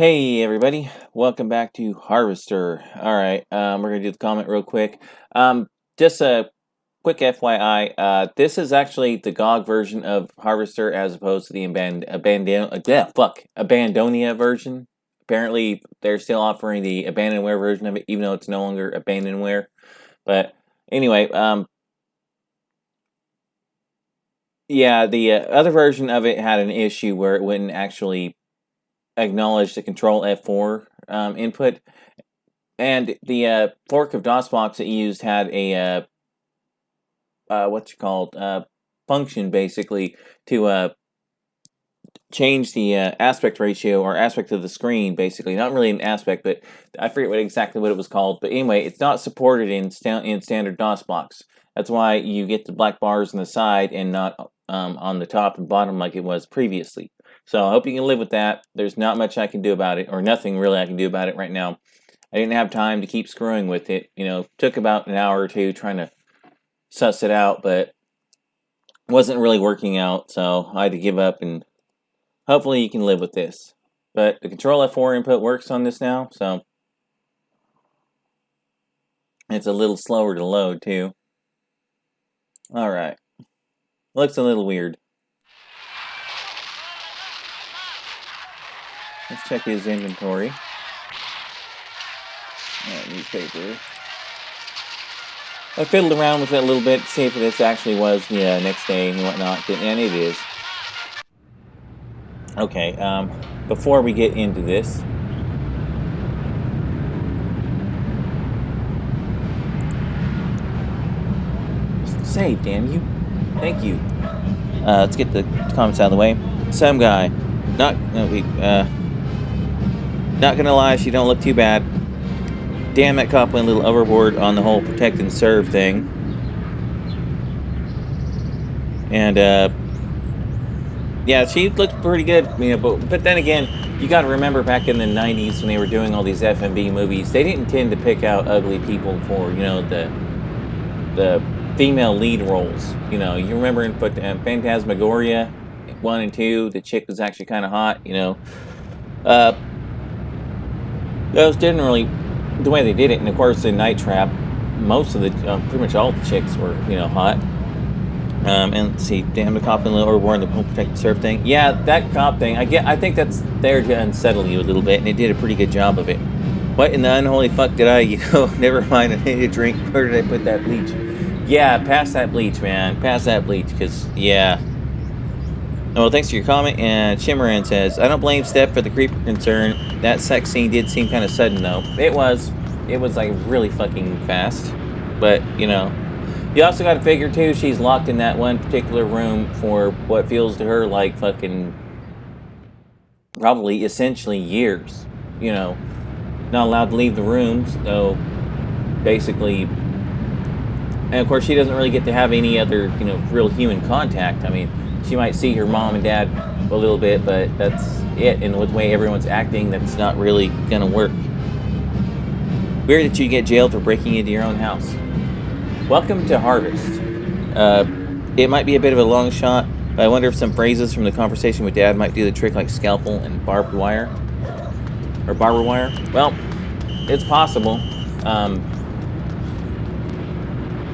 Hey everybody, welcome back to Harvester. Alright, we're gonna do the comment real quick. Just a quick FYI, this is actually the GOG version of Harvester as opposed to the Abandonia version. Apparently, they're still offering the Abandonware version of it, even though it's no longer Abandonware. But anyway, yeah, the other version of it had an issue where it wouldn't actually acknowledge the Control F4 input. And the fork of DOSBox it used had a function basically to change the aspect ratio or aspect of the screen. Basically, not really an aspect, but I forget exactly what it was called. But anyway, it's not supported in standard DOSBox. That's why you get the black bars on the side and not on the top and bottom like it was previously. So I hope you can live with that. There's not much I can do about it, or nothing really I can do about it right now. I didn't have time to keep screwing with it. Took about an hour or two trying to suss it out, but it wasn't really working out, so I had to give up, and hopefully you can live with this. But the Control F4 input works on this now, so it's a little slower to load, too. Alright. Looks a little weird. Let's check his inventory. Newspaper. I fiddled around with it a little bit to see if this actually was the next day and whatnot, and it is. Okay, before we get into this, save, damn you. Thank you. Let's get the comments out of the way. Some guy. Not gonna lie, she don't look too bad. Damn, that cop went a little overboard on the whole protect and serve thing. And, yeah, she looked pretty good, but then again, you gotta remember back in the 90s when they were doing all these FMV movies, they didn't tend to pick out ugly people for, the female lead roles. You remember in Phantasmagoria 1 and 2, the chick was actually kind of hot, those didn't really, the way they did it, and of course in Night Trap, most of the, pretty much all the chicks were, hot. And let's see, damn, the cop in the overboard, the whole protect and serve thing. Yeah, that cop thing, I think that's there to unsettle you a little bit, and it did a pretty good job of it. What in the unholy fuck did I, never mind, I need a drink. Where did I put that bleach? Yeah, pass that bleach, man. Pass that bleach, because, yeah. Well, thanks for your comment, and Shimmeran says, I don't blame Steph for the creeper concern. That sex scene did seem kind of sudden, though. It was like, really fucking fast. But, you also got to figure, too, she's locked in that one particular room for what feels to her like fucking, probably, essentially years. Not allowed to leave the room, so basically, and of course she doesn't really get to have any other, real human contact. I mean, she might see her mom and dad a little bit, but that's it. And with the way everyone's acting, that's not really gonna work. Weird that you get jailed for breaking into your own house. Welcome to Harvest. It might be a bit of a long shot, but I wonder if some phrases from the conversation with Dad might do the trick, like scalpel and barbed wire. Or barber wire? Well, it's possible.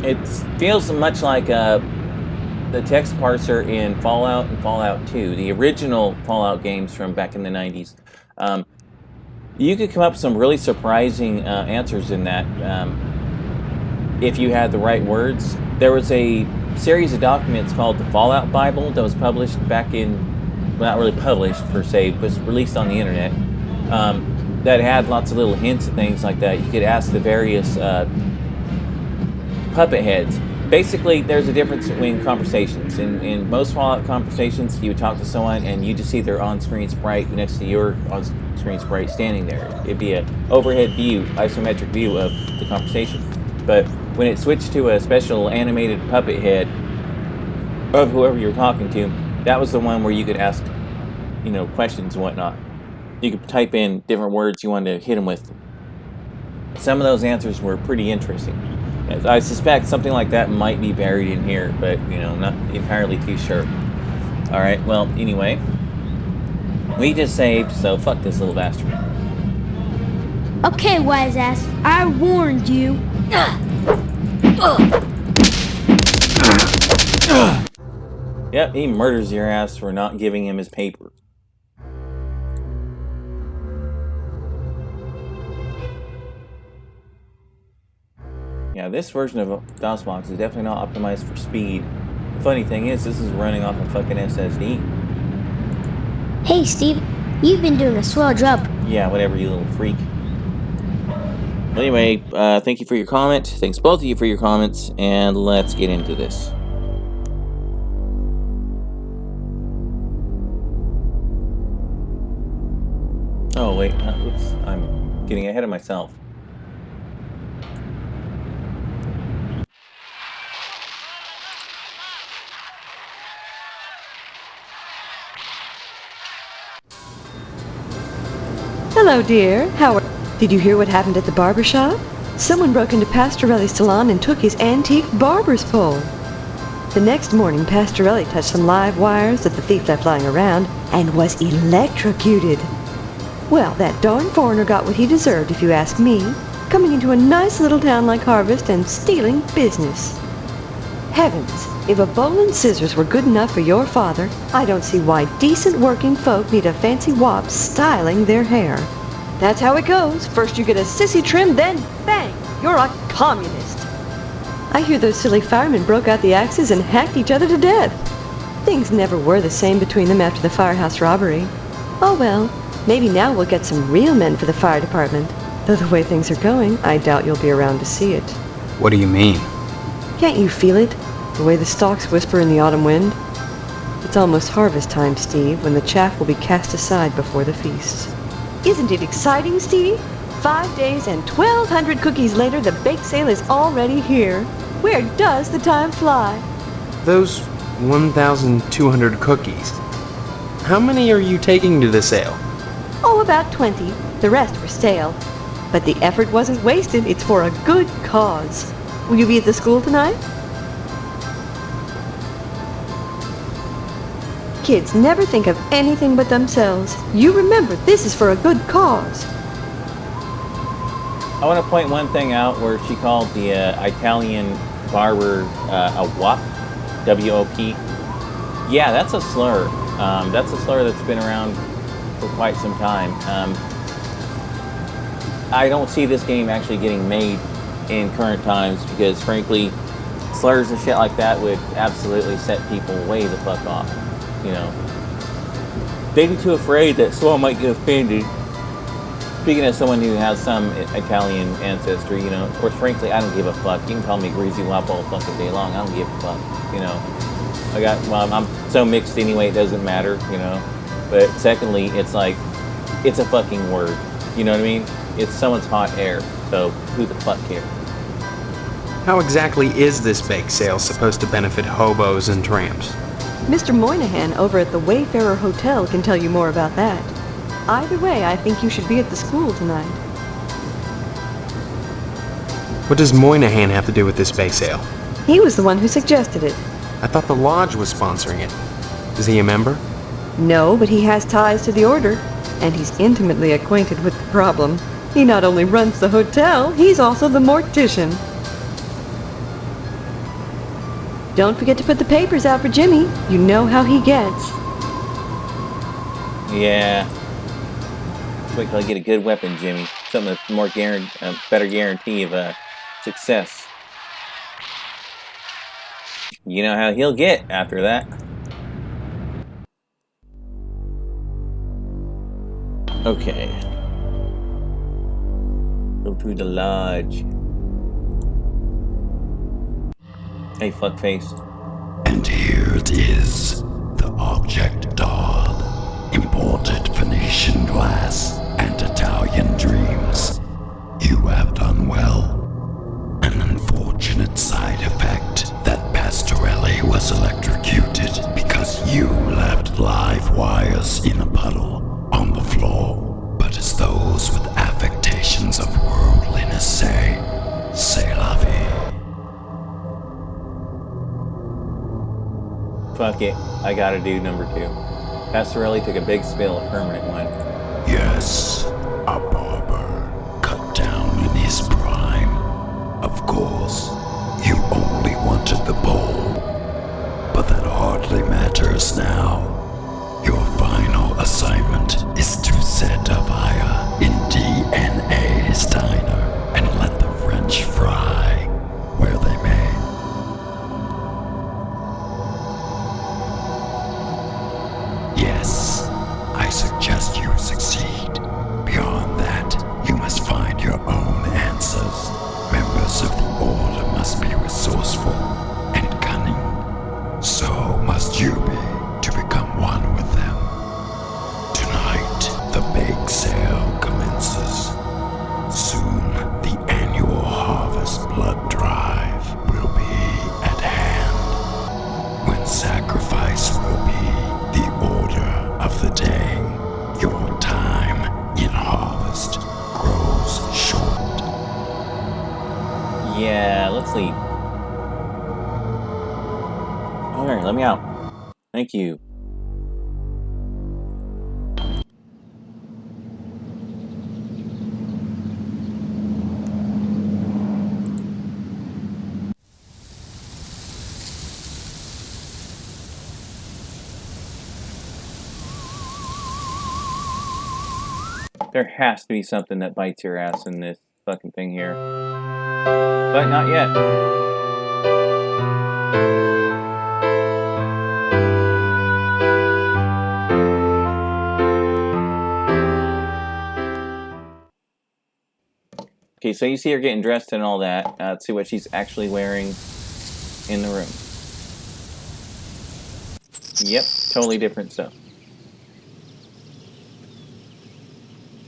It feels much like the text parser in Fallout and Fallout 2, the original Fallout games from back in the 90s. You could come up with some really surprising answers in that if you had the right words. There was a series of documents called the Fallout Bible that was published back in, well, not really published per se, but was released on the internet, that had lots of little hints and things like that. You could ask the various puppet heads. Basically, there's a difference between conversations. In most Fallout conversations, you would talk to someone and you just see their on-screen sprite next to your on-screen sprite standing there. It'd be an overhead view, isometric view of the conversation. But when it switched to a special animated puppet head of whoever you're talking to, that was the one where you could ask, questions and whatnot. You could type in different words you wanted to hit them with. Some of those answers were pretty interesting. I suspect something like that might be buried in here, but, not entirely too sure. Alright, well, anyway. We just saved, so fuck this little bastard. Okay, wise ass, I warned you. Yep, he murders your ass for not giving him his paper. Yeah, this version of DOSBox is definitely not optimized for speed. The funny thing is, this is running off a fucking SSD. Hey, Steve, you've been doing a swell job. Yeah, whatever, you little freak. Well, anyway, thank you for your comment. Thanks both of you for your comments, and let's get into this. Oh, wait, oops, I'm getting ahead of myself. Hello, dear. Did you hear what happened at the barber shop? Someone broke into Pastorelli's salon and took his antique barber's pole. The next morning, Pastorelli touched some live wires that the thief left lying around and was electrocuted. Well, that darn foreigner got what he deserved, if you ask me, coming into a nice little town like Harvest and stealing business. Heavens, if a bowl and scissors were good enough for your father, I don't see why decent working folk need a fancy wop styling their hair. That's how it goes. First you get a sissy trim, then bang, you're a communist. I hear those silly firemen broke out the axes and hacked each other to death. Things never were the same between them after the firehouse robbery. Oh well, maybe now we'll get some real men for the fire department. Though the way things are going, I doubt you'll be around to see it. What do you mean? Can't you feel it? The way the stalks whisper in the autumn wind? It's almost harvest time, Steve, when the chaff will be cast aside before the feast. Isn't it exciting, Steve? 5 days and 1,200 cookies later, the bake sale is already here. Where does the time fly? Those 1,200 cookies. How many are you taking to the sale? Oh, about 20. The rest were stale. But the effort wasn't wasted. It's for a good cause. Will you be at the school tonight? Kids never think of anything but themselves. You remember, this is for a good cause. I want to point one thing out where she called the Italian barber a wop, W-O-P. Yeah, that's a slur. That's a slur that's been around for quite some time. I don't see this game actually getting made in current times because, frankly, slurs and shit like that would absolutely set people way the fuck off. You know, they'd be too afraid that someone might get offended. Speaking as someone who has some Italian ancestry, you know, of course, frankly, I don't give a fuck. You can call me greasy wop all fucking day long. I don't give a fuck. You know, I'm so mixed anyway. It doesn't matter. You know, but secondly, it's like it's a fucking word. You know what I mean? It's someone's hot air. So who the fuck cares? How exactly is this bake sale supposed to benefit hobos and tramps? Mr. Moynihan over at the Wayfarer Hotel can tell you more about that. Either way, I think you should be at the school tonight. What does Moynihan have to do with this bake sale? He was the one who suggested it. I thought the lodge was sponsoring it. Is he a member? No, but he has ties to the order, and he's intimately acquainted with the problem. He not only runs the hotel, he's also the mortician. Don't forget to put the papers out for Jimmy. You know how he gets. Yeah. Wait till I get a good weapon, Jimmy. Something that's more better guarantee of success. You know how he'll get after that. Okay. Go to the lodge. Hey, fuckface. And here it is, the object doll, imported Venetian glass and Italian dreams. You have done well. An unfortunate side effect that Pastorelli was electrocuted because you left live wires in a puddle on the floor. But as those with affectations of worldliness say, c'est la vie. Fuck it. I gotta do number 2. Pastorelli took a big spill, a permanent one. Yes, a barber cut down in his prime. Of course, you only wanted the bowl, but that hardly matters now. Your final assignment is to set a fire in DNA's diner and let the French fry where they may. Yes, I suggest you succeed. Beyond that, you must find your own answers. Members of the Order must be resourceful and cunning. So must you be to become one with them. Tonight, the bake sale commences. Soon, the annual harvest blood drive will be at hand. When sacrifice will be the order of the day, your time in harvest grows short. Yeah, let's leave. Alright, let me out. Thank you. There has to be something that bites your ass in this fucking thing here. But not yet. Okay, so you see her getting dressed and all that. Let's see what she's actually wearing in the room. Yep, totally different stuff.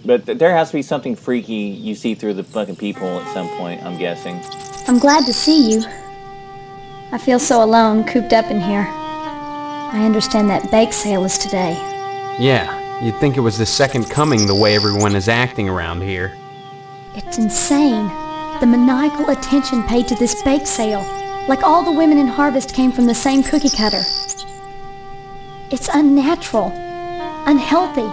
But there has to be something freaky you see through the fucking peephole at some point, I'm guessing. I'm glad to see you. I feel so alone, cooped up in here. I understand that bake sale is today. Yeah, you'd think it was the second coming the way everyone is acting around here. It's insane. The maniacal attention paid to this bake sale. Like all the women in Harvest came from the same cookie cutter. It's unnatural. Unhealthy.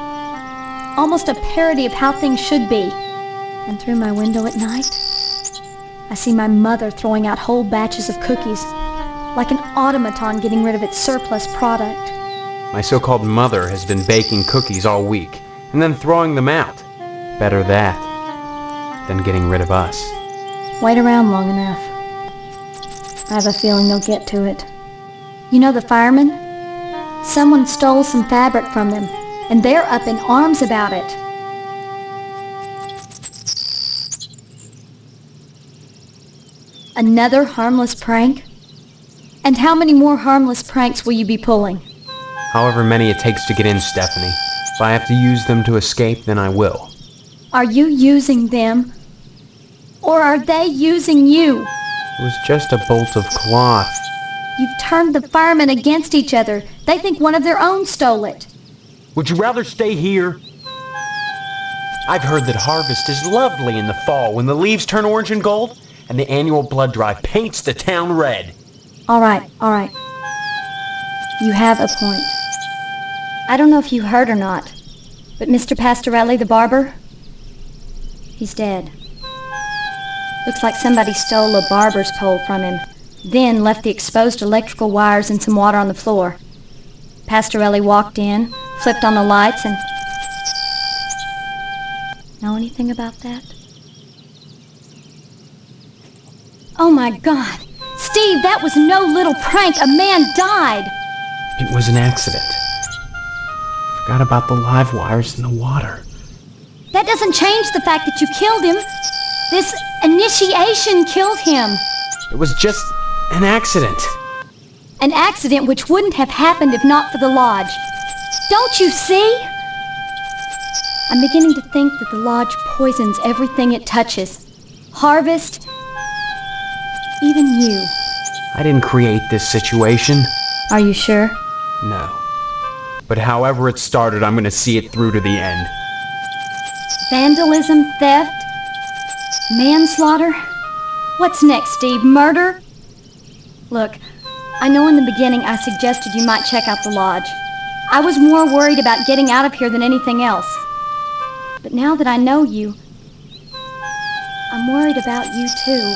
Almost a parody of how things should be. And through my window at night, I see my mother throwing out whole batches of cookies, like an automaton getting rid of its surplus product. My so-called mother has been baking cookies all week, and then throwing them out. Better that than getting rid of us. Wait around long enough. I have a feeling they'll get to it. You know the firemen? Someone stole some fabric from them, and they're up in arms about it. Another harmless prank? And how many more harmless pranks will you be pulling? However many it takes to get in, Stephanie. If I have to use them to escape, then I will. Are you using them? Or are they using you? It was just a bolt of cloth. You've turned the firemen against each other. They think one of their own stole it. Would you rather stay here? I've heard that harvest is lovely in the fall when the leaves turn orange and gold, and the annual blood drive paints the town red. All right. You have a point. I don't know if you heard or not, but Mr. Pastorelli, the barber, he's dead. Looks like somebody stole a barber's pole from him, then left the exposed electrical wires and some water on the floor. Pastorelli walked in, flipped on the lights, and... Know anything about that? Oh my God! Steve, that was no little prank! A man died! It was an accident. Forgot about the live wires in the water. That doesn't change the fact that you killed him. This initiation killed him. It was just an accident. An accident which wouldn't have happened if not for the lodge. Don't you see? I'm beginning to think that the lodge poisons everything it touches. Harvest, even you. I didn't create this situation. Are you sure? No. But however it started, I'm gonna see it through to the end. Vandalism, theft, manslaughter? What's next, Steve? Murder? Look, I know in the beginning I suggested you might check out the lodge. I was more worried about getting out of here than anything else. But now that I know you, I'm worried about you too.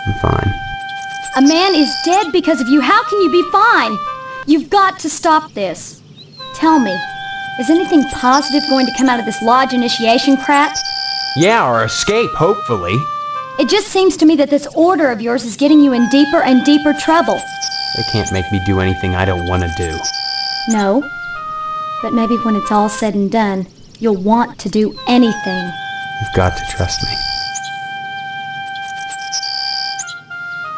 I'm fine. A man is dead because of you. How can you be fine? You've got to stop this. Tell me, is anything positive going to come out of this lodge initiation crap? Yeah, or escape, hopefully. It just seems to me that this order of yours is getting you in deeper and deeper trouble. They can't make me do anything I don't want to do. No, but maybe when it's all said and done, you'll want to do anything. You've got to trust me.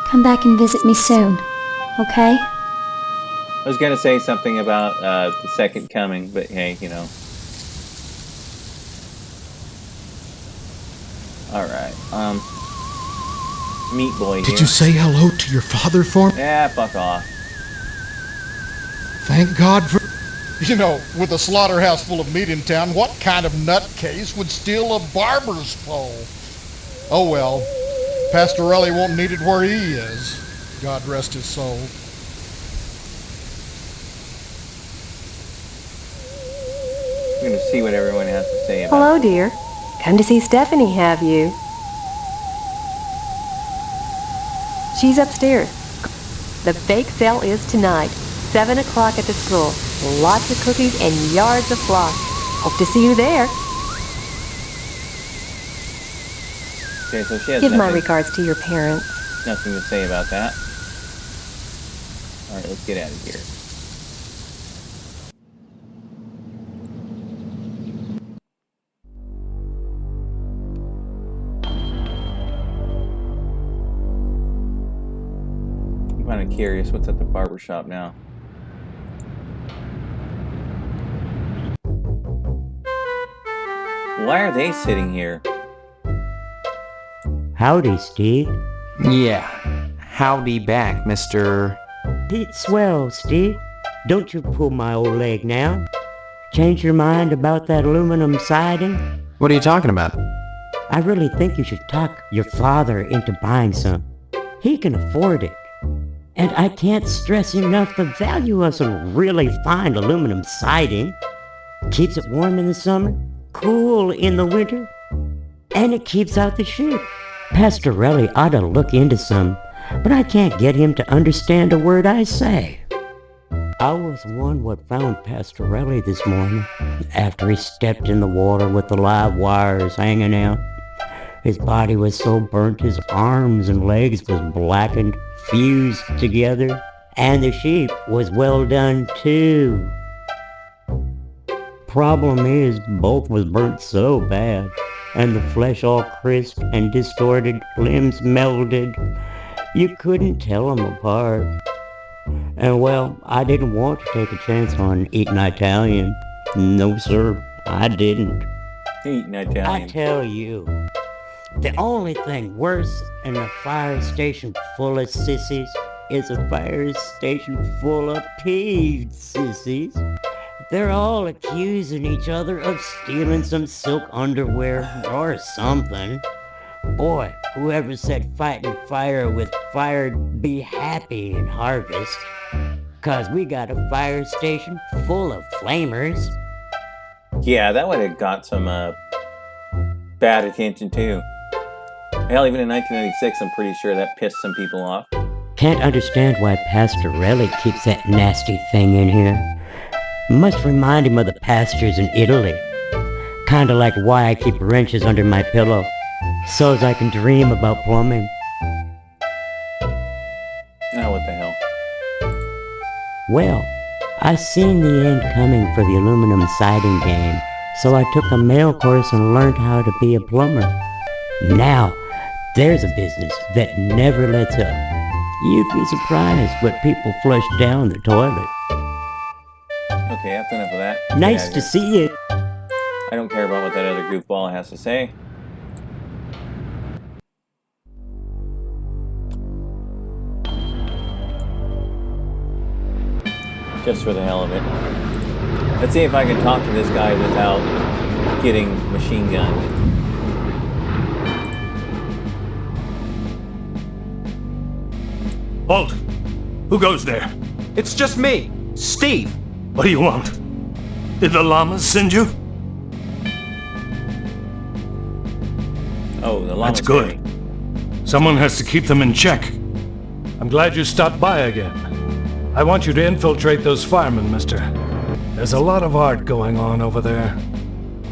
Come back and visit me soon, okay? I was gonna say something about the second coming, but hey, you know. Alright, Meat Boy here. Did you say hello to your father for me? Yeah, fuck off. Thank God for... You know, with a slaughterhouse full of meat in town, what kind of nutcase would steal a barber's pole? Oh well, Pastorelli won't need it where he is. God rest his soul. I'm gonna see what everyone has to say about Hello, dear. Come to see Stephanie, have you? She's upstairs. The bake sale is tonight, 7 o'clock at the school. Lots of cookies and yards of floss. Hope to see you there. Okay, so she has Give my nothing, regards to your parents. nothing to say about that. Alright, let's get out of here. I'm kind of curious what's at the barber shop now. Why are they sitting here? Howdy, Steve. Yeah. Howdy back, Mr. Pete Swell, Steve. Don't you pull my old leg now. Change your mind about that aluminum siding? What are you talking about? I really think you should talk your father into buying some. He can afford it. And I can't stress enough the value of some really fine aluminum siding. Keeps it warm in the summer, cool in the winter, and it keeps out the shit. Pastorelli ought to look into some, but I can't get him to understand a word I say. I was the one what found Pastorelli this morning, after he stepped in the water with the live wires hanging out. His body was so burnt his arms and legs was blackened, fused together, and the sheep was well done too. Problem is, both was burnt so bad, and the flesh all crisp and distorted, limbs melded, you couldn't tell them apart. And well, I didn't want to take a chance on eating Italian. No sir, I didn't. Eating Italian. I tell you, the only thing worse than a fire station full of sissies is a fire station full of peeved sissies. They're all accusing each other of stealing some silk underwear or something. Boy, whoever said fighting fire with fire'd be happy in harvest. 'Cause we got a fire station full of flamers. Yeah, that would have got some bad attention too. Hell, even in 1996, I'm pretty sure that pissed some people off. Can't understand why Pastorelli keeps that nasty thing in here. Must remind him of the pastures in Italy. Kinda like why I keep wrenches under my pillow, so as I can dream about plumbing. Now what the hell? Well, I seen the end coming for the aluminum siding game, so I took a mail course and learned how to be a plumber. Now, there's a business that never lets up. You'd be surprised what people flush down the toilet. Okay, that's enough of that. Get Nice out of to here. see you. I don't care about what that other goofball has to say. Just for the hell of it. Let's see if I can talk to this guy without getting machine gunned. Halt! Who goes there? It's just me, Steve. What do you want? Did the llamas send you? Oh, the llamas. That's good. Someone has to keep them in check. I'm glad you stopped by again. I want you to infiltrate those firemen, mister. There's a lot of art going on over there.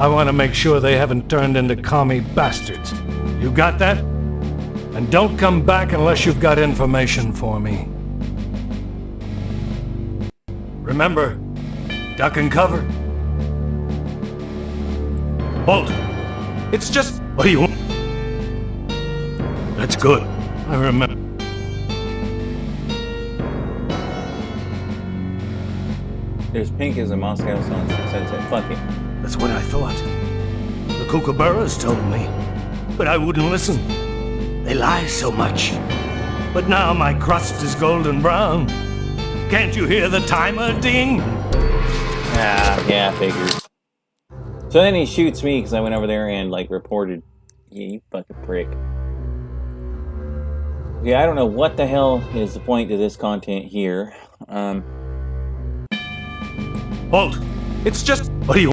I want to make sure they haven't turned into commie bastards. You got that? And don't come back unless you've got information for me. Remember, duck and cover. Bolt, it's just... What do you want? That's good. I remember. There's pink as a Moscow sunset. Fuck it. That's what I thought. The kookaburras told me. But I wouldn't listen. They lie so much. But now my crust is golden brown. Can't you hear the timer ding? Ah, yeah, I figured. So then he shoots me because I went over there and, like, reported. Yeah, you fucking prick. Yeah, I don't know what the hell is the point to this content here. Bolt, it's just... What do you...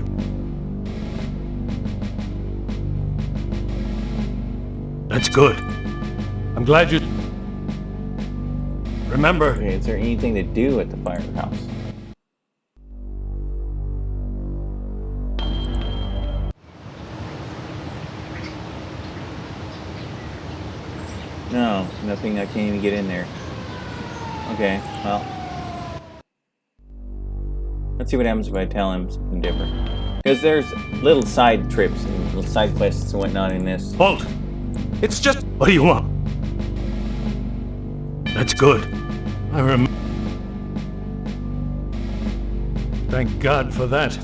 That's good. I'm glad you... Remember... Okay, is there anything to do at the firehouse? No, nothing. I can't even get in there. Okay, well. Let's see what happens if I tell him something different. Because there's little side trips and little side quests and whatnot in this. Bolt! It's just... What do you want? That's good. I remember... Thank God for that.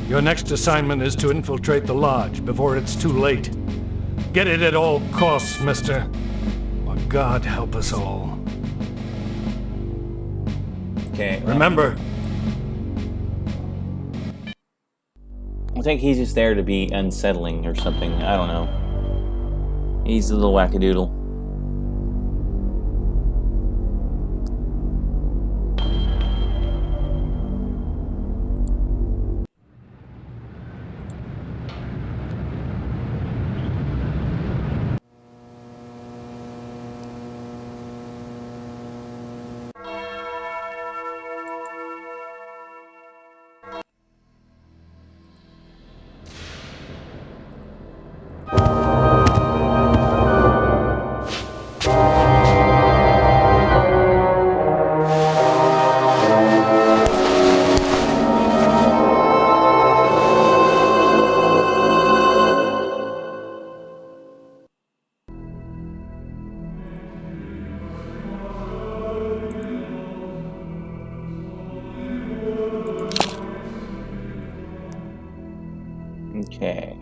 Your next assignment is to infiltrate the lodge before it's too late. Get it at all costs, mister. Or God help us all. Okay. Remember... I think he's just there to be unsettling or something. I don't know. He's a little wackadoodle. Okay.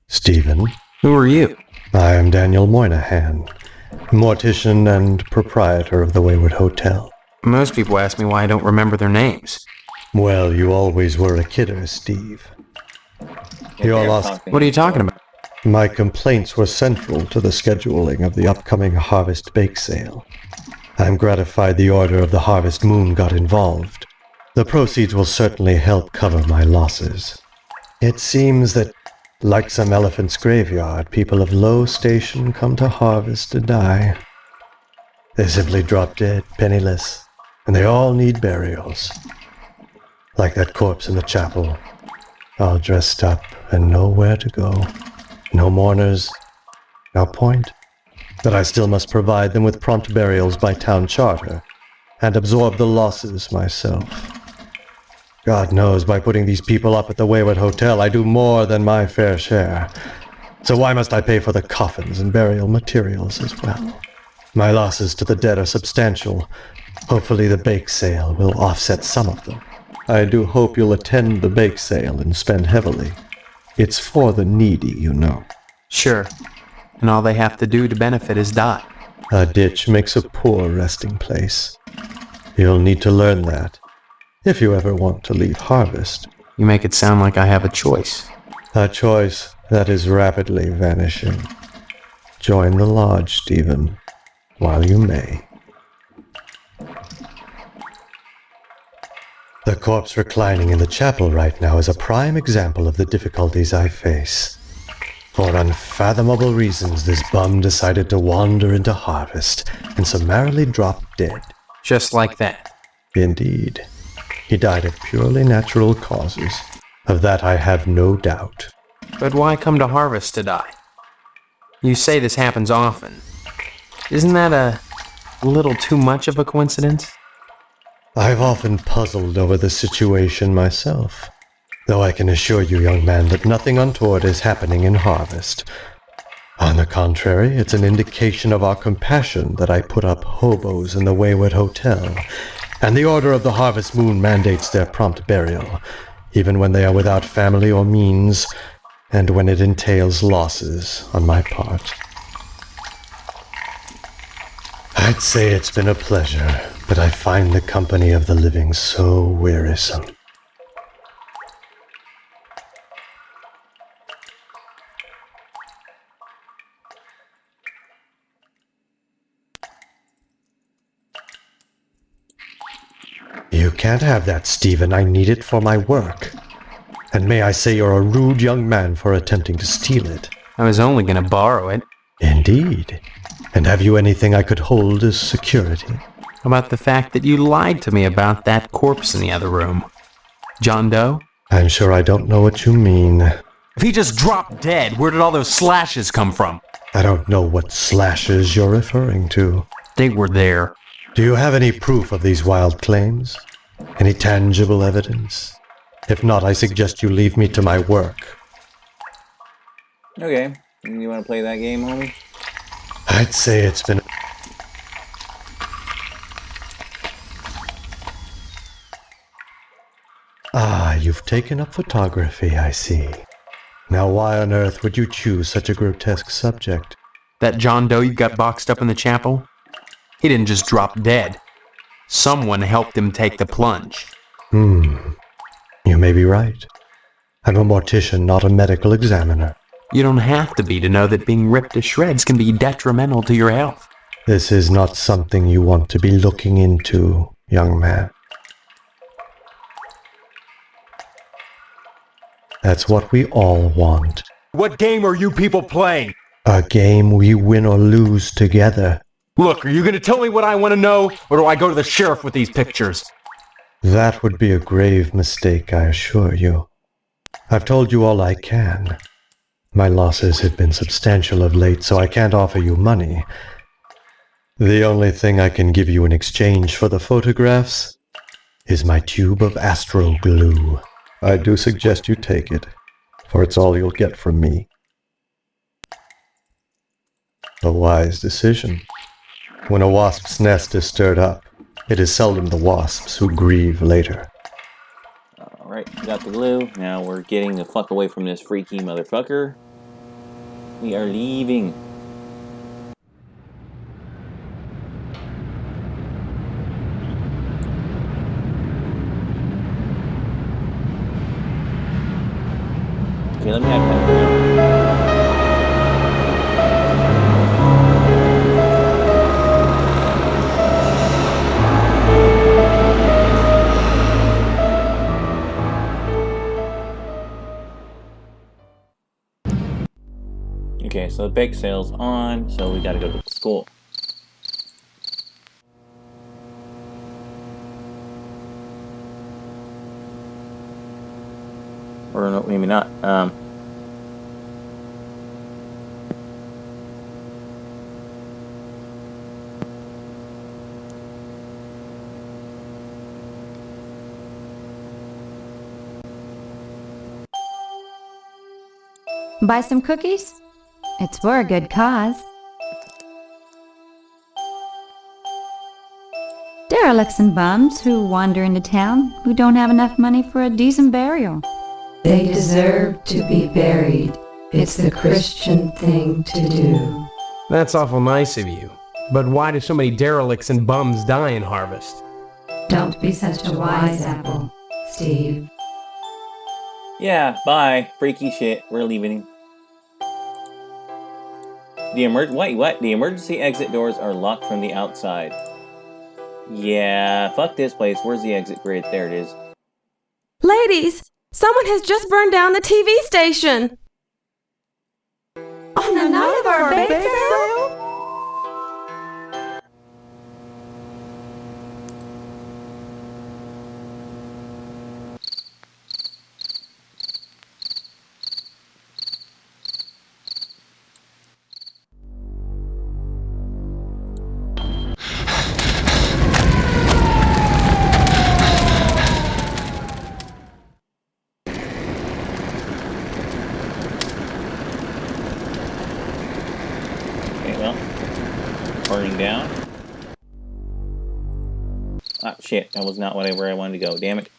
Stephen, Who are you? I am Daniel Moynihan, mortician and proprietor of the Wayward Hotel. Most people ask me why I don't remember their names. Well, you always were a kidder, Steve. You're lost. What are you talking about? My complaints were central to the scheduling of the upcoming Harvest Bake Sale. I'm gratified the Order of the Harvest Moon got involved. The proceeds will certainly help cover my losses. It seems that, like some elephant's graveyard, people of low station come to harvest to die. They simply drop dead, penniless, and they all need burials. Like that corpse in the chapel, all dressed up and nowhere to go. No mourners, no point. But I still must provide them with prompt burials by town charter, and absorb the losses myself. God knows, by putting these people up at the Wayward Hotel, I do more than my fair share. So why must I pay for the coffins and burial materials as well? My losses to the dead are substantial. Hopefully the bake sale will offset some of them. I do hope you'll attend the bake sale and spend heavily. It's for the needy, you know. Sure. And all they have to do to benefit is die. A ditch makes a poor resting place. You'll need to learn that, if you ever want to leave Harvest. You make it sound like I have a choice. A choice that is rapidly vanishing. Join the lodge, Stephen, while you may. The corpse reclining in the chapel right now is a prime example of the difficulties I face. For unfathomable reasons, this bum decided to wander into Harvest and summarily drop dead. Just like that. Indeed. He died of purely natural causes. Of that I have no doubt. But why come to Harvest to die? You say this happens often. Isn't that a little too much of a coincidence? I've often puzzled over the situation myself, though I can assure you, young man, that nothing untoward is happening in Harvest. On the contrary, it's an indication of our compassion that I put up hobos in the Wayward Hotel, and the Order of the Harvest Moon mandates their prompt burial, even when they are without family or means, and when it entails losses on my part. I'd say it's been a pleasure, but I find the company of the living so wearisome. You can't have that, Stephen. I need it for my work. And may I say you're a rude young man for attempting to steal it. I was only gonna borrow it. Indeed. And have you anything I could hold as security? About the fact that you lied to me about that corpse in the other room. John Doe? I'm sure I don't know what you mean. If he just dropped dead, where did all those slashes come from? I don't know what slashes you're referring to. They were there. Do you have any proof of these wild claims? Any tangible evidence? If not, I suggest you leave me to my work. Okay. You want to play that game, homie? I'd say it's been... Ah, you've taken up photography, I see. Now why on earth would you choose such a grotesque subject? That John Doe you got boxed up in the chapel? He didn't just drop dead. Someone helped him take the plunge. You may be right. I'm a mortician, not a medical examiner. You don't have to be to know that being ripped to shreds can be detrimental to your health. This is not something you want to be looking into, young man. That's what we all want. What game are you people playing? A game we win or lose together. Look, are you going to tell me what I want to know, or do I go to the sheriff with these pictures? That would be a grave mistake, I assure you. I've told you all I can. My losses have been substantial of late, so I can't offer you money. The only thing I can give you in exchange for the photographs is my tube of astro glue. I do suggest you take it, for it's all you'll get from me. A wise decision. When a wasp's nest is stirred up, it is seldom the wasps who grieve later. Alright, got the glue. Now we're getting the fuck away from this freaky motherfucker. We are leaving. Okay, let me have that. Okay, so the bake sale's on, so we gotta go to school. Or no, maybe not. Buy some cookies? It's for a good cause. Derelicts and bums who wander into town who don't have enough money for a decent burial. They deserve to be buried. It's the Christian thing to do. That's awful nice of you. But why do so many derelicts and bums die in Harvest? Don't be such a wise apple, Steve. Yeah, bye. Freaky shit. We're leaving. Wait, what? The emergency exit doors are locked from the outside. Yeah, fuck this place. Where's the exit grid? There it is. Ladies, someone has just burned down the TV station. On the night of our bake sale? Burning down. Ah, shit. That was not where I wanted to go. Damn it.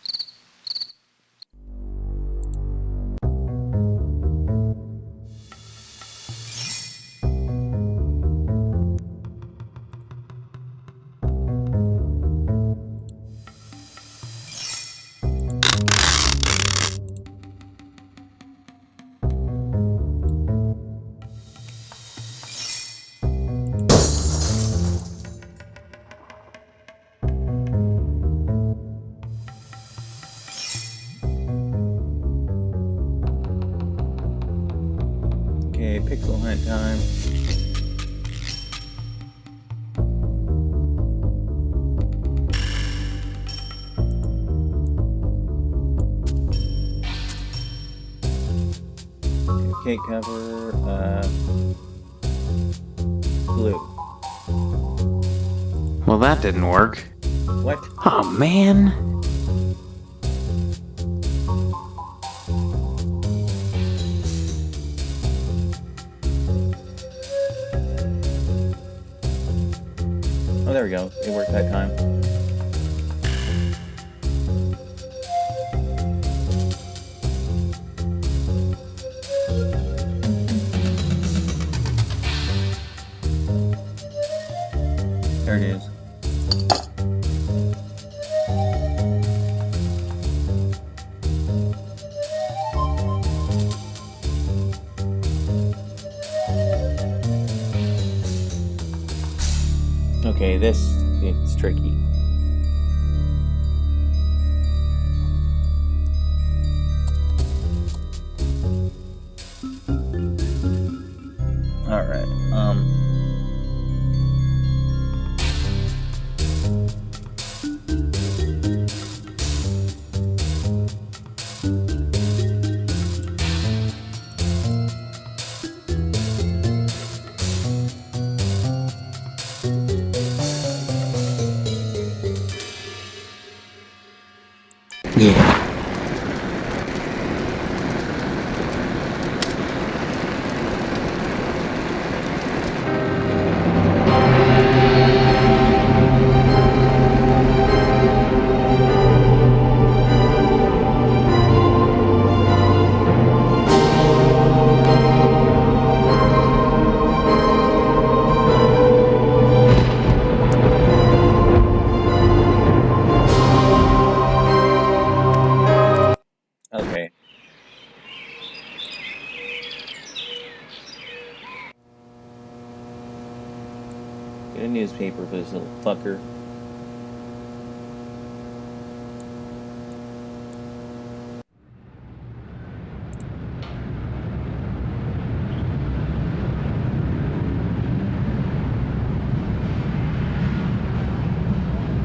Okay, pixel hunt time. Cake cover, blue. Well, that didn't work. What? Oh, man. Oh, there we go. It worked that time. There it is. Okay, it's tricky. Alright, yeah. Okay. Get a newspaper for this little fucker.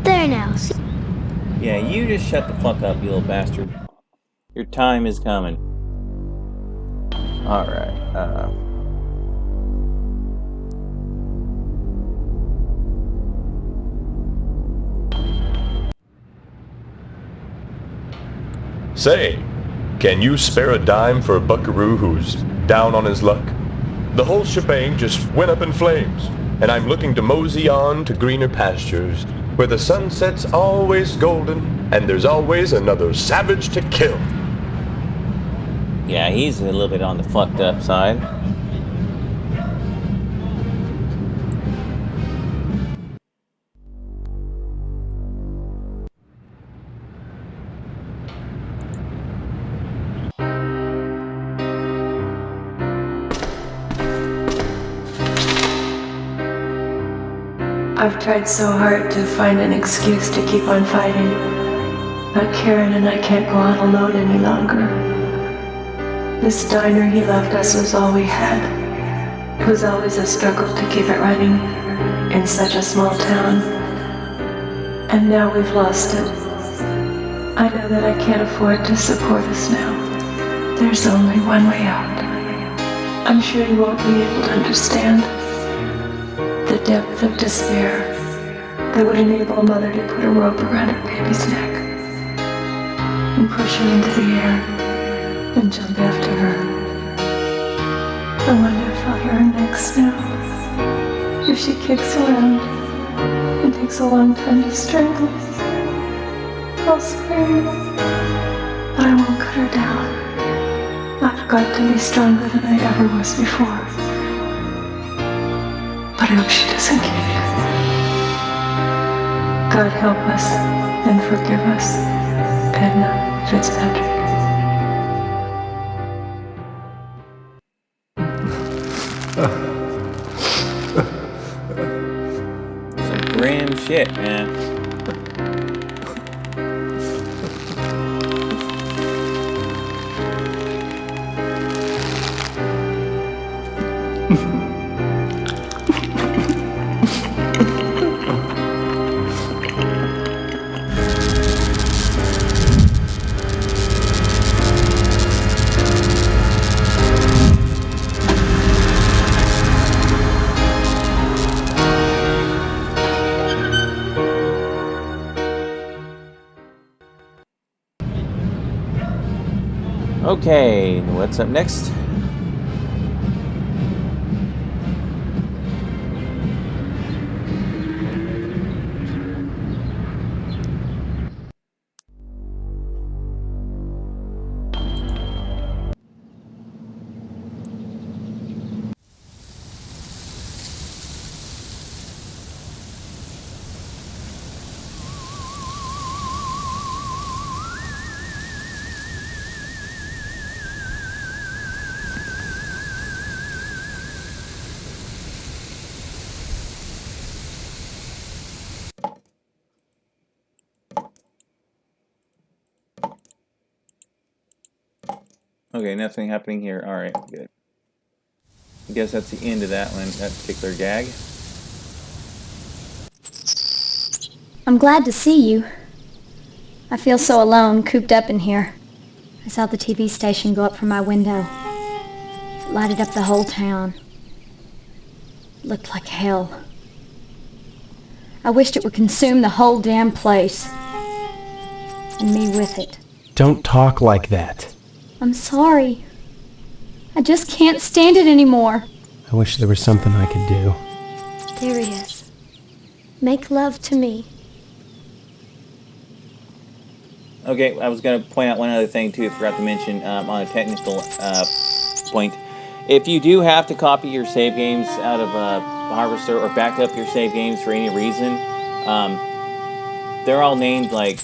There now. Yeah, you just shut the fuck up, you little bastard. Your time is coming. Alright, Say, can you spare a dime for a buckaroo who's down on his luck? The whole shebang just went up in flames, and I'm looking to mosey on to greener pastures, where the sunset's always golden, and there's always another savage to kill. yeah, he's a little bit on the fucked up side. I've tried so hard to find an excuse to keep on fighting, but Karen and I can't go on alone any longer. This diner he left us was all we had. It was always a struggle to keep it running in such a small town. And now we've lost it. I know that I can't afford to support us now. There's only one way out. I'm sure you won't be able to understand the depth of despair that would enable a mother to put a rope around her baby's neck and push her into the air and jump after her. I wonder if I'll hear her next now. If she kicks around and takes a long time to strangle, I'll scream, but I won't cut her down. I've got to be stronger than I ever was before. But I hope she doesn't get it. God help us and forgive us, Edna Fitzpatrick. Some grim shit, man. Okay, what's up next? Okay, nothing happening here. Alright, good. I guess that's the end of that one, that particular gag. I'm glad to see you. I feel so alone, cooped up in here. I saw the TV station go up from my window. It lighted up the whole town. It looked like hell. I wished it would consume the whole damn place. And me with it. Don't talk like that. I'm sorry. I just can't stand it anymore. I wish there was something I could do. There he is. Make love to me. Okay, I was going to point out one other thing too, I forgot to mention on a technical point. If you do have to copy your save games out of Harvester or back up your save games for any reason, they're all named like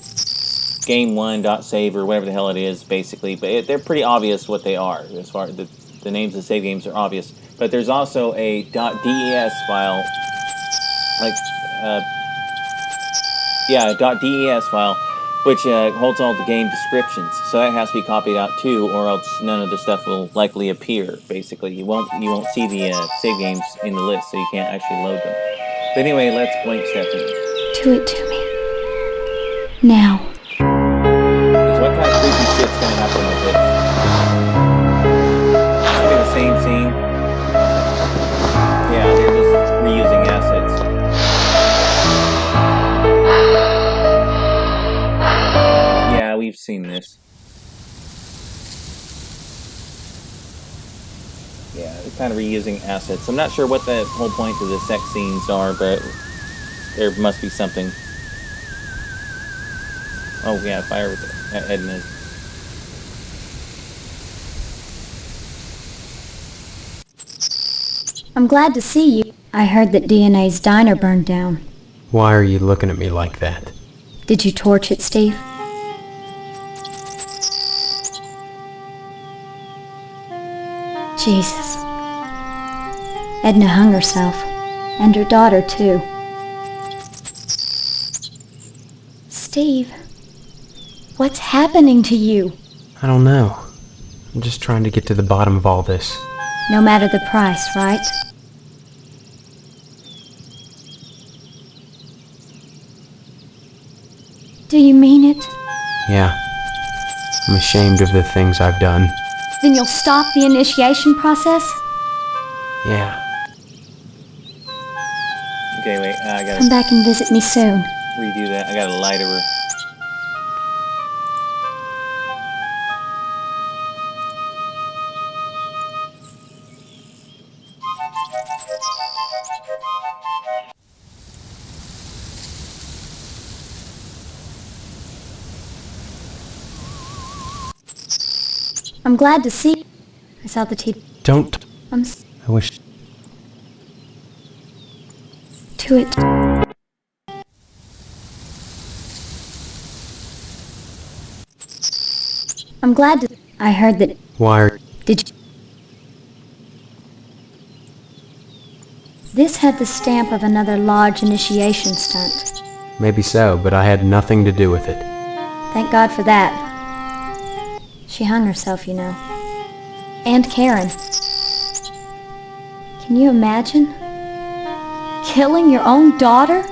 game1.save or whatever the hell it is, basically, but they're pretty obvious what they are. As far as the names of save games are obvious, but there's also a .des file, like a .des file, which holds all the game descriptions. So that has to be copied out too, or else none of the stuff will likely appear. Basically, you won't see the save games in the list, so you can't actually load them. But anyway, let's blank Stephanie. Do it to me. Now. What kind of creepy shit's gonna happen with it? It's gonna be the same scene. Yeah, they're just reusing assets. Yeah, we've seen this. Yeah, they're kind of reusing assets. I'm not sure what the whole point of the sex scenes are, but there must be something. Oh yeah, fire with Edna. I'm glad to see you. I heard that DNA's diner burned down. Why are you looking at me like that? Did you torch it, Steve? Jesus. Edna hung herself. And her daughter, too. Steve, what's happening to you? I don't know. I'm just trying to get to the bottom of all this. No matter the price, right? Do you mean it? Yeah. I'm ashamed of the things I've done. Then you'll stop the initiation process? Yeah. Okay, wait. I gotta Come back and visit me soon. redo that. I gotta lie to her. I'm glad to see. I saw the TV. Don't. I'm I wish. to it. I'm glad to. I heard that. Why? Did you? This had the stamp of another large initiation stunt. Maybe so, but I had nothing to do with it. Thank God for that. She hung herself, you know. And Karen. Can you imagine? Killing your own daughter?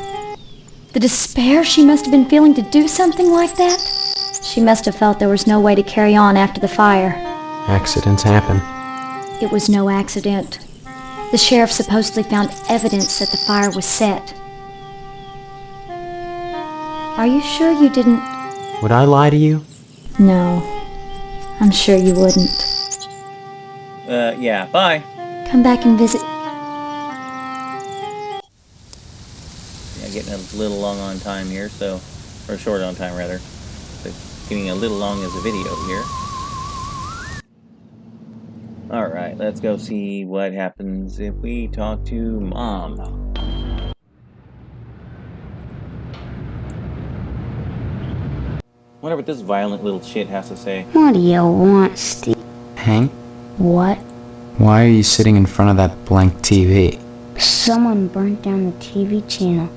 The despair she must have been feeling to do something like that? She must have felt there was no way to carry on after the fire. Accidents happen. It was no accident. The sheriff supposedly found evidence that the fire was set. Are you sure you didn't? Would I lie to you? No. I'm sure you wouldn't. Yeah, bye. Come back and visit. Yeah, getting a little long on time here, so... Or short on time, rather. So getting a little long as a video here. Alright, let's go see what happens if we talk to Mom. Wonder what this violent little shit has to say. What do you want, Steve? Hank? What? Why are you sitting in front of that blank TV? Someone burnt down the TV channel.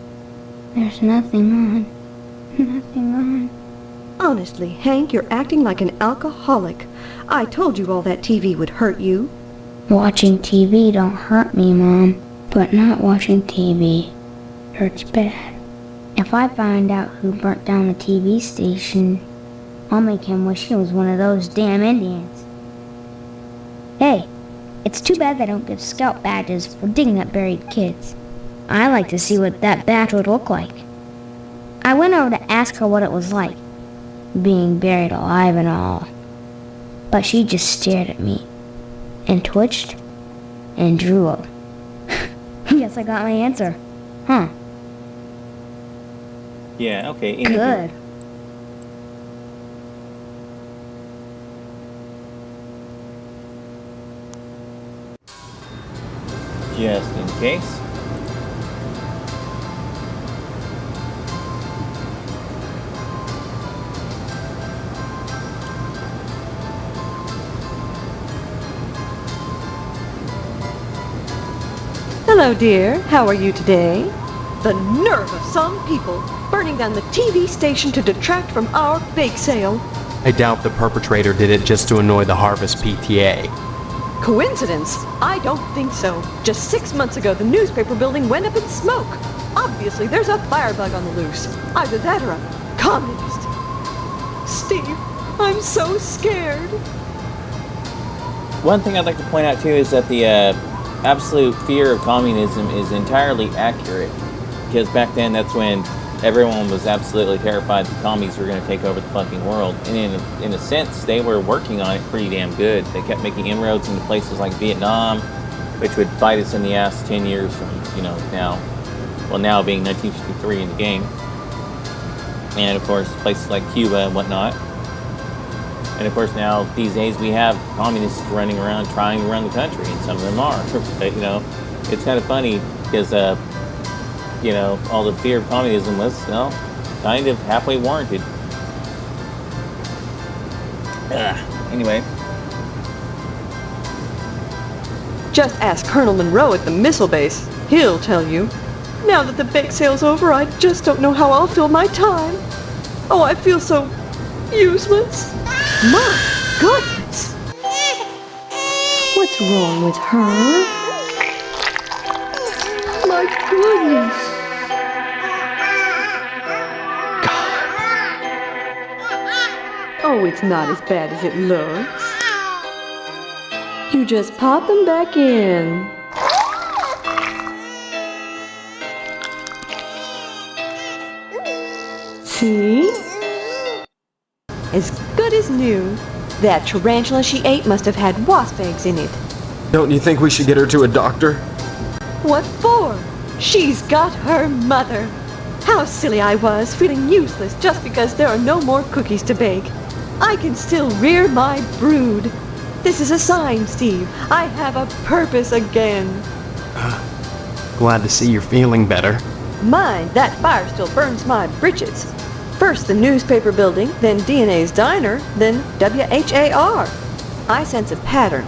There's nothing on. Nothing on. Honestly, Hank, you're acting like an alcoholic. I told you all that TV would hurt you. Watching TV don't hurt me, Mom. But not watching TV hurts bad. If I find out who burnt down the TV station, I'll make him wish he was one of those damn Indians. Hey, it's too bad they don't give scout badges for digging up buried kids. I like to see what that badge would look like. I went over to ask her what it was like, being buried alive and all. But she just stared at me, and twitched, and drooled. Guess I got my answer. Huh. Yeah, okay. Good. Just in case. Hello, dear. How are you today? The nerve of some people burning down the TV station to detract from our bake sale. I doubt the perpetrator did it just to annoy the Harvest PTA. Coincidence? I don't think so. Just 6 months ago, the newspaper building went up in smoke. Obviously, there's a firebug on the loose. Either that or a communist. Steve, I'm so scared. One thing I'd like to point out, too, is that the absolute fear of communism is entirely accurate. Because back then, that's when everyone was absolutely terrified the commies were going to take over the fucking world. And in a sense, they were working on it pretty damn good. They kept making inroads into places like Vietnam, which would bite us in the ass 10 years from, now. Well, now being 1953 in the game. And, of course, places like Cuba and whatnot. And, of course, now, these days, we have communists running around trying to run the country, and some of them are. But, it's kind of funny because, all the fear of communism was, kind of halfway warranted. Anyway. Just ask Colonel Monroe at the missile base. He'll tell you. Now that the bake sale's over, I just don't know how I'll fill my time. Oh, I feel so useless. My goodness. What's wrong with her? My goodness. Oh, it's not as bad as it looks. You just pop them back in. See? As good as new. That tarantula she ate must have had wasp eggs in it. Don't you think we should get her to a doctor? What for? She's got her mother. How silly I was, feeling useless just because there are no more cookies to bake. I can still rear my brood. This is a sign, Steve. I have a purpose again. Glad to see you're feeling better. Mind, that fire still burns my britches. First the newspaper building, then DNA's diner, then WHAR. I sense a pattern.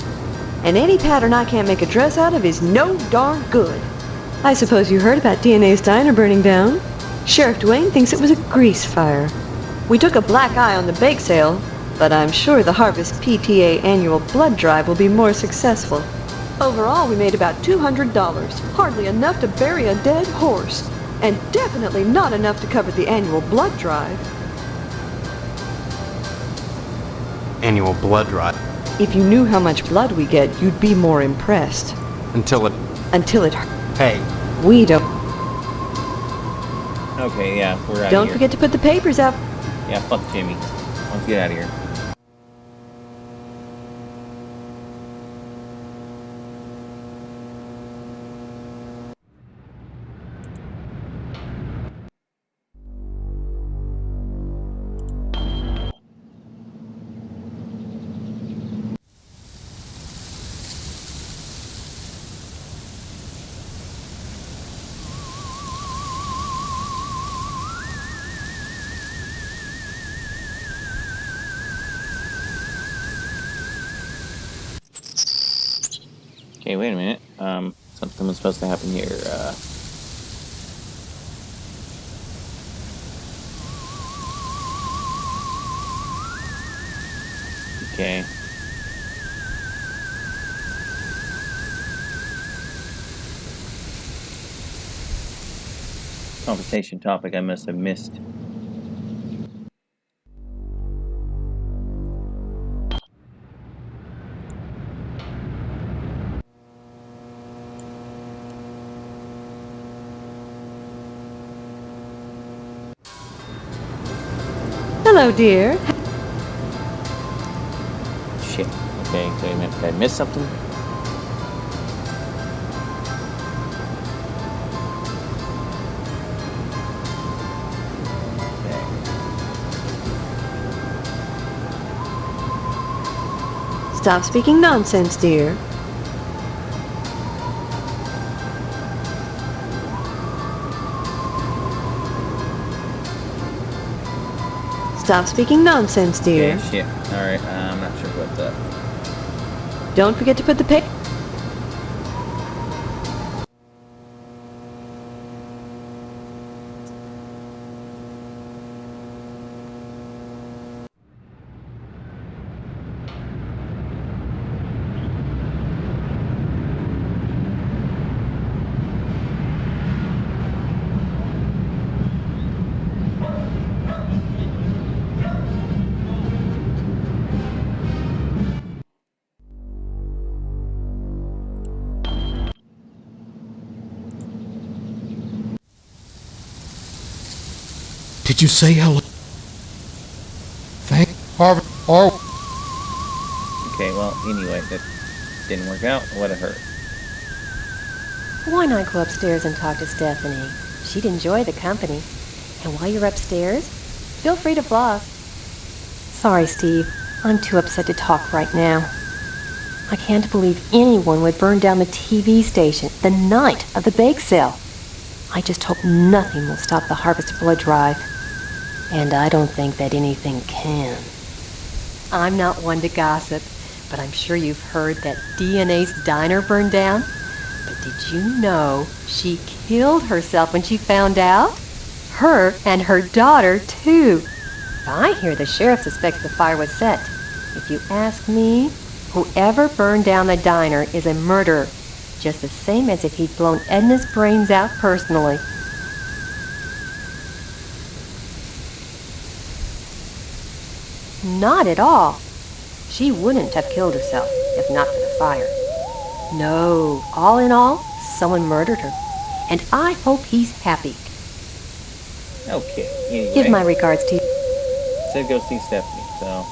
And any pattern I can't make a dress out of is no darn good. I suppose you heard about DNA's diner burning down? Sheriff Duane thinks it was a grease fire. We took a black eye on the bake sale, but I'm sure the Harvest PTA annual blood drive will be more successful. Overall, we made about $200, hardly enough to bury a dead horse, and definitely not enough to cover the annual blood drive. Annual blood drive. If you knew how much blood we get, you'd be more impressed. Until it... Hey. We don't... Okay, yeah, we're out of here. Don't forget to put the papers out. Yeah, fuck Jimmy. Let's get out of here. Okay, wait a minute. Something was supposed to happen here. Okay. Conversation topic I must have missed. Hello, dear. Shit. Okay, so wait a minute. Did I miss something? Stop speaking nonsense, dear. Stop speaking nonsense, dear. Okay, shit. Alright, I'm not sure what's up. Don't forget to put the pic... Did you say hello? Thank Harvey. Oh. Okay, well, anyway, that didn't work out. What a hurt. Why not go upstairs and talk to Stephanie? She'd enjoy the company. And while you're upstairs, feel free to floss. Sorry, Steve. I'm too upset to talk right now. I can't believe anyone would burn down the TV station the night of the bake sale. I just hope nothing will stop the Harvest Blood Drive. And I don't think that anything can. I'm not one to gossip, but I'm sure you've heard that DNA's diner burned down. But did you know she killed herself when she found out? Her and her daughter, too. I hear the sheriff suspects the fire was set. If you ask me, whoever burned down the diner is a murderer, just the same as if he'd blown Edna's brains out personally. Not at all. She wouldn't have killed herself if not for the fire. No, all in all, someone murdered her. And I hope he's happy. Okay, anyway. Give my regards to... Said go see Stephanie, so...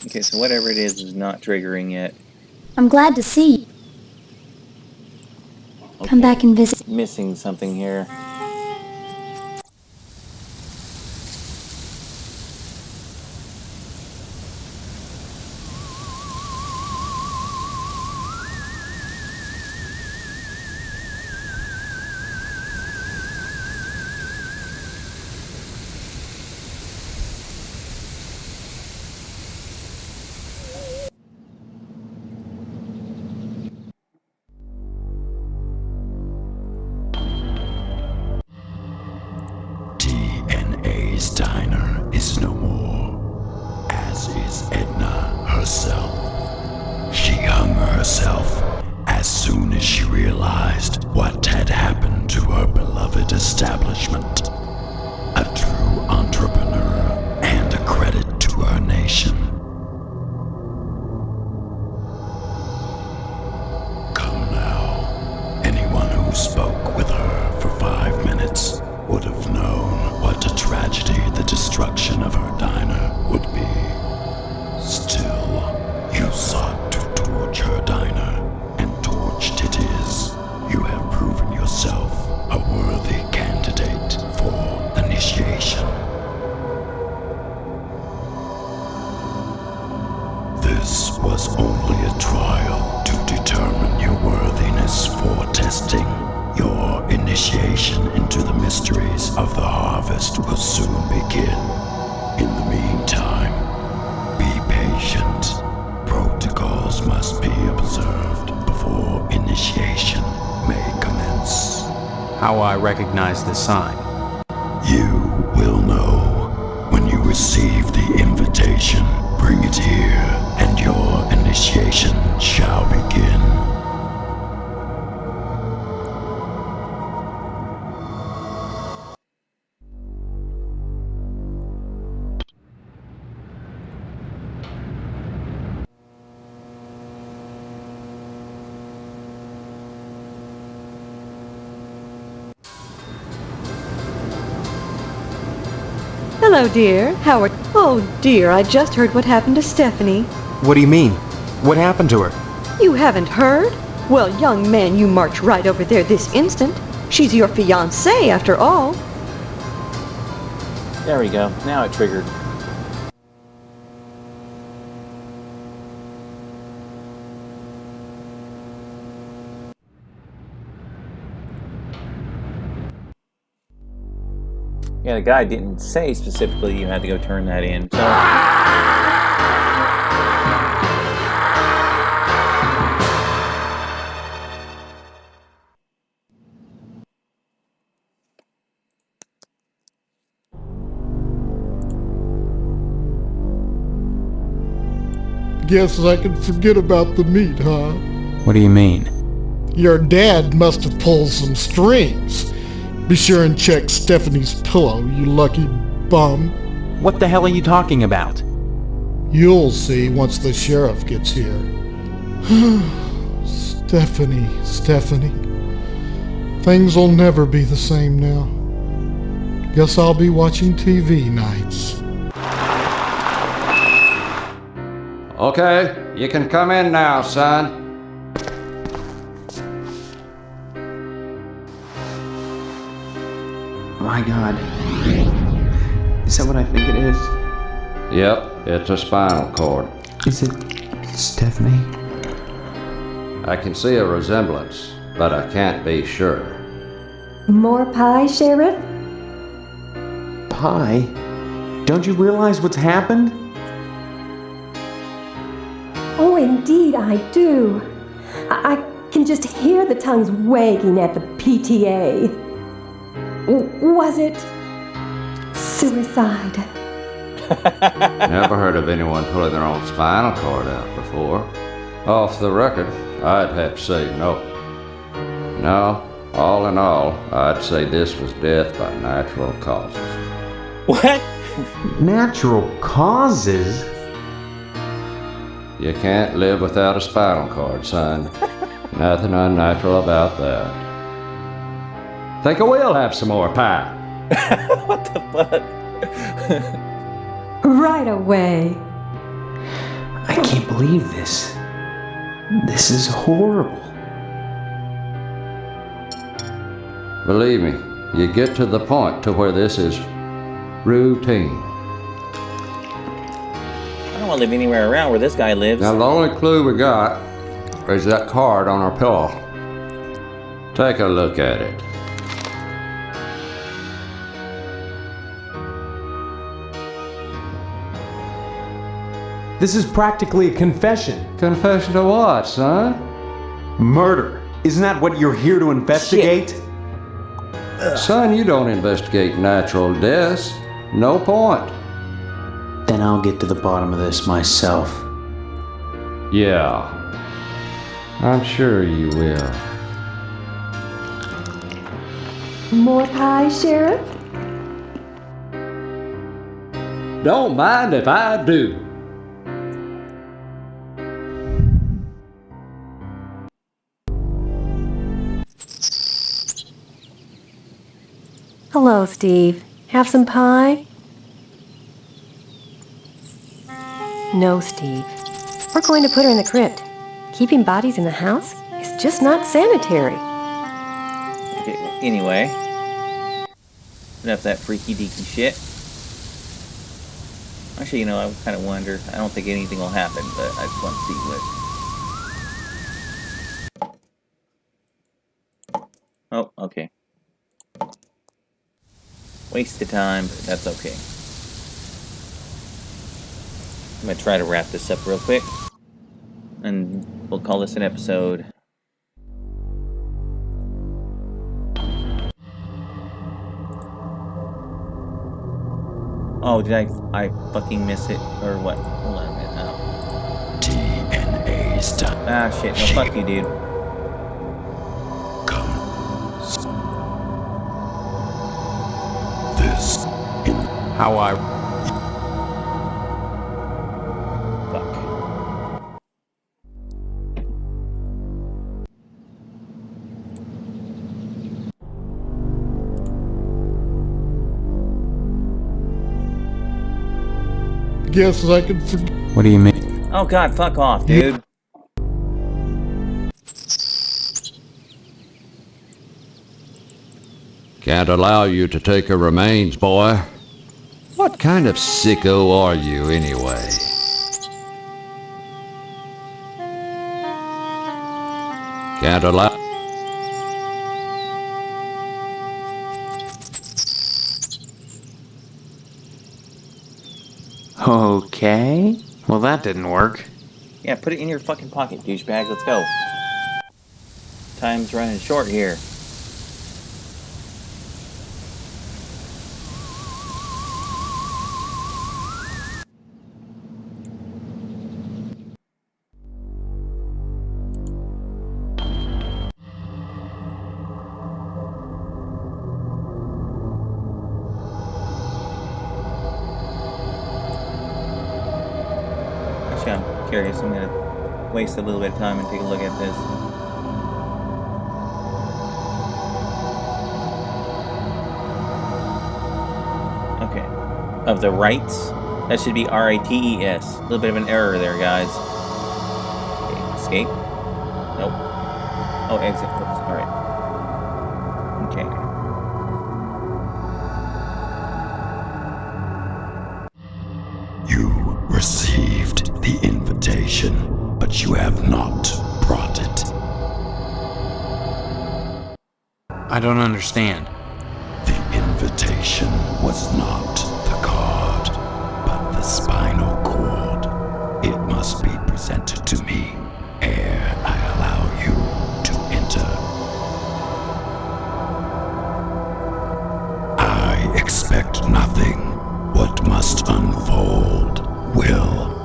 Okay, so whatever it is not triggering yet. I'm glad to see you. Okay. Come back and visit. Missing something here. DNA's diner is no more, as is Edna herself. She hung herself as soon as she realized what had happened to her beloved establishment. A true entrepreneur and a credit to her nation. Come now, anyone who spoke with her for 5 minutes would have known what a tragedy the destruction of her diner would be. Still, you sought to torch her diner, and torched it is. You have proven yourself a worthy candidate for initiation. This was only a trial to determine your worthiness for testing. Your initiation into the mysteries of the harvest will soon begin. In the meantime, be patient. Protocols must be observed before initiation may commence. How will I recognize the sign? You will know when you receive the invitation. Bring it here, and your initiation shall begin. Hello, dear. How are... Oh, dear, I just heard what happened to Stephanie. What do you mean? What happened to her? You haven't heard? Well, young man, you march right over there this instant. She's your fiancée, after all. There we go. Now it triggered. Yeah, the guy didn't say specifically you had to go turn that in, so... Guess I can forget about the meat, huh? What do you mean? Your dad must have pulled some strings. Be sure and check Stephanie's pillow, you lucky bum. What the hell are you talking about? You'll see once the sheriff gets here. Stephanie. Things will never be the same now. Guess I'll be watching TV nights. Okay, you can come in now, son. My God. Is that what I think it is? Yep, it's a spinal cord. Is it Stephanie? I can see a resemblance, but I can't be sure. More pie, Sheriff? high. Don't you realize what's happened? Oh, indeed I do. I can just hear the tongues wagging at the PTA. Was it suicide? Never heard of anyone pulling their own spinal cord out before. Off the record, I'd have to say no. No, all in all, I'd say this was death by natural causes. What? Natural causes? You can't live without a spinal cord, son. Nothing unnatural about that. Think I will have some more pie. What the fuck? Right away. I can't believe this. This is horrible. Believe me, you get to the point to where this is routine. I don't want to live anywhere around where this guy lives. Now the only clue we got is that card on our pillow. Take a look at it. This is practically a confession. Confession to what, son? Murder. Isn't that what you're here to investigate? Son, you don't investigate natural deaths. No point. Then I'll get to the bottom of this myself. Yeah. I'm sure you will. More pie, Sheriff? Don't mind if I do. Hello, Steve. Have some pie? No, Steve. We're going to put her in the crypt. Keeping bodies in the house is just not sanitary. Okay, anyway. Enough of that freaky deaky shit. Actually, I kind of wonder. I don't think anything will happen, but I just want to see what. Oh, okay. Waste of time, but that's okay. I'm going to try to wrap this up real quick. And we'll call this an episode. Oh, did I fucking miss it? Or what? Hold on a minute. Oh. DNA's done. Ah, shit. No, fuck you, dude. This in how I... Fuck. Guess I could forget. What do you mean? Oh, God, fuck off, dude. Can't allow you to take her remains, boy. What kind of sicko are you, anyway? Can't allow... Okay. Well, that didn't work. Yeah, put it in your fucking pocket, douchebag. Let's go. Time's running short here. I'm curious. I'm gonna waste a little bit of time and take a look at this. Okay. Of the rights, that should be R-I-T-E-S. A little bit of an error there, guys. Okay, escape. Nope. Oh, exit. Oops. All right. Okay. You received the invitation, but you have not brought it. I don't understand. The invitation was not the card, but the spinal cord. It must be presented to me ere I allow you to enter. I expect nothing. What must unfold will.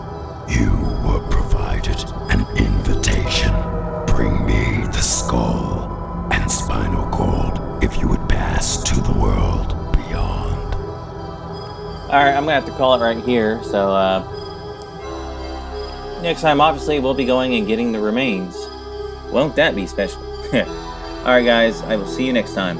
You were provided an invitation. Bring me the skull and spinal cord if you would pass to the world beyond. Alright, I'm gonna have to call it right here, so next time obviously we'll be going and getting the remains. Won't that be special? Alright guys, I will see you next time.